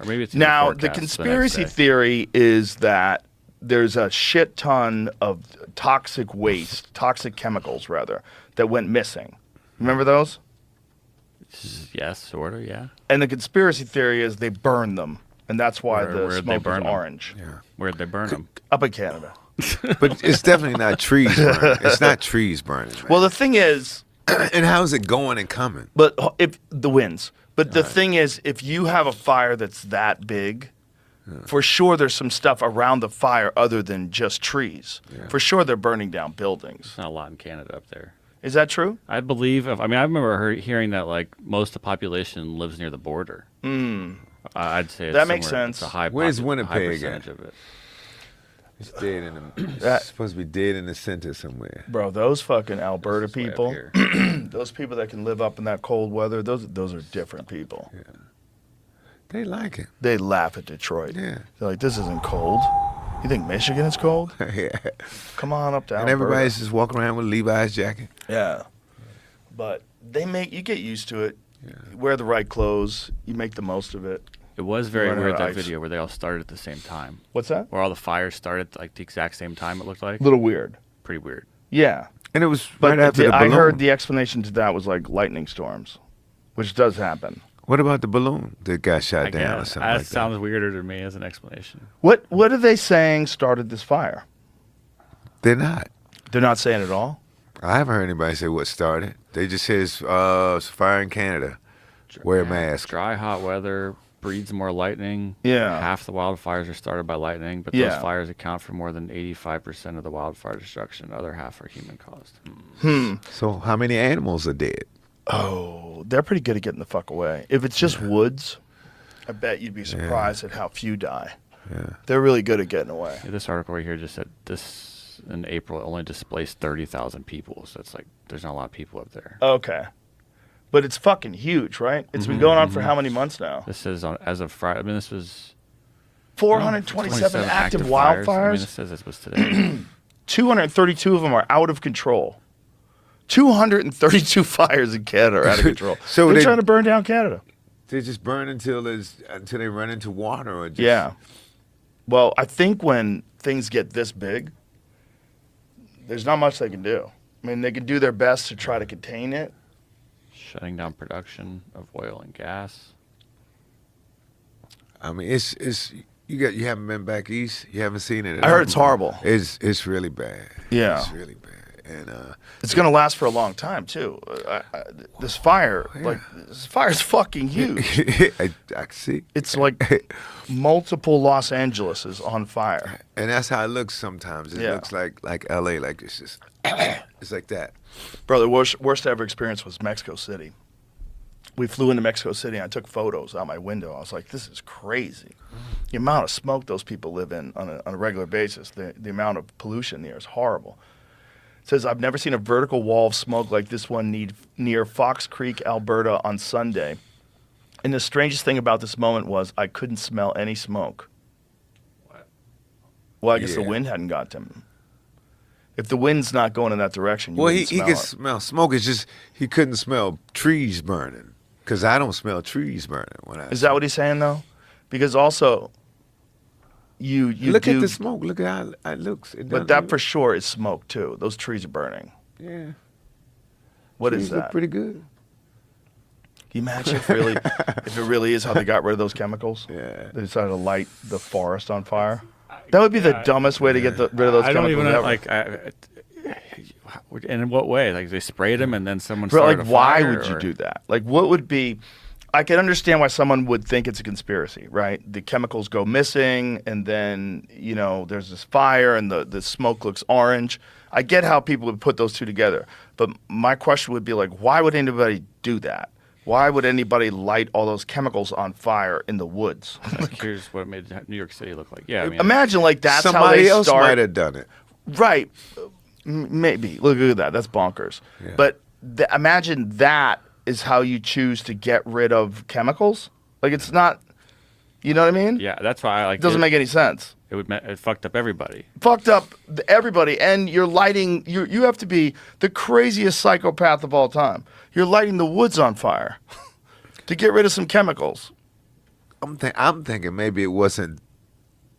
Or maybe it's Now, the conspiracy theory is that there's a shit ton of toxic waste, toxic chemicals, rather, that went missing. Remember those? Yes, sort of, yeah. And the conspiracy theory is they burned them, and that's why the where'd smoke they burn is them? orange. Yeah. Where'd they burn them? Up in Canada. But it's definitely not trees burning. It's not trees burning, man. Well, the thing is... And how's it going and coming? But if the winds. But the thing is, if you have a fire that's that big, for sure there's some stuff around the fire other than just trees. Yeah. For sure they're burning down buildings. There's not a lot in Canada up there. Is that true? I believe. I mean, I remember hearing that like most of the population lives near the border. I'd say That makes sense. It's a high. Where's high Winnipeg percentage at? of it. It's dead in the. It's supposed to be dead in the center somewhere. Bro, those fucking Alberta It's way up people, here. those people that can live up in that cold weather, those are different people. Yeah. They like it. They laugh at Detroit. Yeah. They're like, this isn't cold. You think Michigan is cold? Yeah. Come on up to And Alberta. everybody's just walking around with Levi's jacket. Yeah. But you get used to it. Yeah. You wear the right clothes. You make the most of it. It was very Running weird, out of that ice. video where they all started at the same time. What's that? Where all the fires started like the exact same time, it looked like. Little weird. Pretty weird. Yeah. And it was But right after the I balloon. heard the explanation to that was like lightning storms, which does happen. What about the balloon that got shot I down or guess. something That like sounds weirder to me as an explanation. What are they saying started this fire? that? They're not. They're not saying at all? I haven't heard anybody say what started. They just say it's a fire in Canada. Wear a Yeah, mask. Dry, hot weather breeds more lightning. Yeah. Half the wildfires are started by lightning, but Yeah. those fires account for more than 85% of the wildfire destruction. The other half are human caused. So how many animals are dead? Oh, they're pretty good at getting the fuck away. If it's just woods, I bet you'd be surprised at how few die. Yeah. They're really good at getting away. Yeah, this article right here just said this in April it only displaced 30,000 people. So it's like there's not a lot of people up there. Okay. But it's fucking huge, right? It's been going on for how many months now? This says as of Friday. I mean, this was 427 active fires. wildfires. I mean, it says this was today. 232 of them are out of control. 232 fires in Canada are out of control. So They're they- trying to burn down Canada. They just burn until they run into water or just Yeah. Well, I think when things get this big, there's not much they can do. I mean, they can do their best to try to contain it. Shutting down production of oil and gas. I mean, it's you haven't been back east. You haven't seen it. I heard it's horrible. It's really bad. Yeah. It's really bad. And It's going to last for a long time, too. This fire, this fire's fucking huge. I see. It's like multiple Los Angeleses on fire. And that's how it looks sometimes. It Yeah. looks like LA, like it's just it's like that. Bro, the worst ever experience was Mexico City. We flew into Mexico City, and I took photos out my window. I was like, this is crazy. The amount of smoke those people live in on a regular basis, the amount of pollution there is horrible. It says, I've never seen a vertical wall of smoke like this one near Fox Creek, Alberta on Sunday. And the strangest thing about this moment was I couldn't smell any smoke. What? Well, I guess the Yeah. wind hadn't got to him. If the wind's not going in that direction, you Well, he wouldn't smell could it. smell smoke. It's just he couldn't smell trees burning because I don't smell trees burning when I. Is that what he's saying, though? Because also, you look do, at the smoke. Look at how it looks. It but doesn't that look- for sure is smoke too. Those trees are burning. yeah. What trees is look that? pretty good. Can you imagine if it really is how they got rid of those chemicals? Yeah. They decided to light the forest on fire. That would be the dumbest way to get rid of those I don't chemicals even know, ever. and in what way? Like they sprayed them and then someone But started like, a why fire, would you or- do that? Like, what would be? I can understand why someone would think it's a conspiracy, right? The chemicals go missing, and then there's this fire, and the smoke looks orange. I get how people would put those two together, but my question would be like, why would anybody do that? Why would anybody light all those chemicals on fire in the woods? Like, here's what it made New York City look like. Yeah, I mean, Imagine like that's how Somebody they else start. might have done it. Right. Maybe. Look at that. That's bonkers. Yeah. But imagine that is how you choose to get rid of chemicals. Like, it's not, you know what I mean? yeah, that's why I like. It doesn't make any sense. It fucked up everybody. Fucked up everybody. And you're lighting, you have to be the craziest psychopath of all time. You're lighting the woods on fire to get rid of some chemicals. I'm thinking maybe it wasn't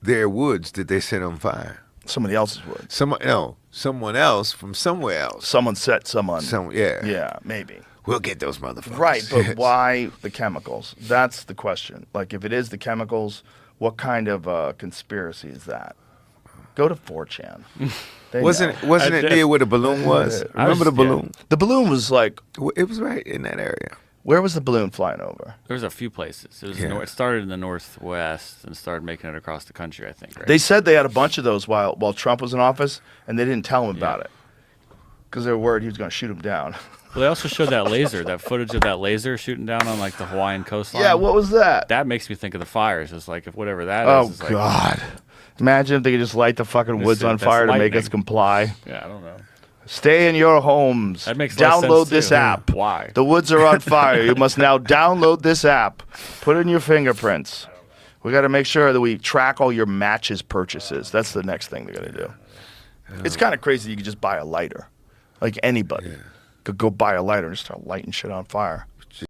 their woods that they set on fire. Somebody else's wood. Someone else from somewhere else. Someone set someone. Yeah. Yeah, maybe. We'll get those motherfuckers. Right, but Yes. why the chemicals? That's the question. Like, if it is the chemicals, what kind of conspiracy is that? Go to 4chan. They Wasn't know. it near where the balloon was? Remember the balloon? The balloon was like, It was right in that area. where was the balloon flying over? There's a few places. It was Yeah. it started in the northwest and started making it across the country, I think. Right? They said they had a bunch of those while Trump was in office, and they didn't tell him about it because they were worried he was going to shoot him down. Well, they also showed that footage of that laser shooting down on like the Hawaiian coastline. Yeah, what was that? That makes me think of the fires. It's like if whatever that Oh, is like, God. Imagine if they could just light the fucking woods on That's fire to make lightning. us comply. Yeah, I don't know. Stay in your homes. That makes less Download sense, this too. app. Why? The woods are on fire. You must now download this app. Put in your fingerprints. We got to make sure that we track all your matches purchases. That's the next thing they're going to do. It's kind of crazy you could just buy a lighter. Like anybody could go buy a lighter and start lighting shit on fire.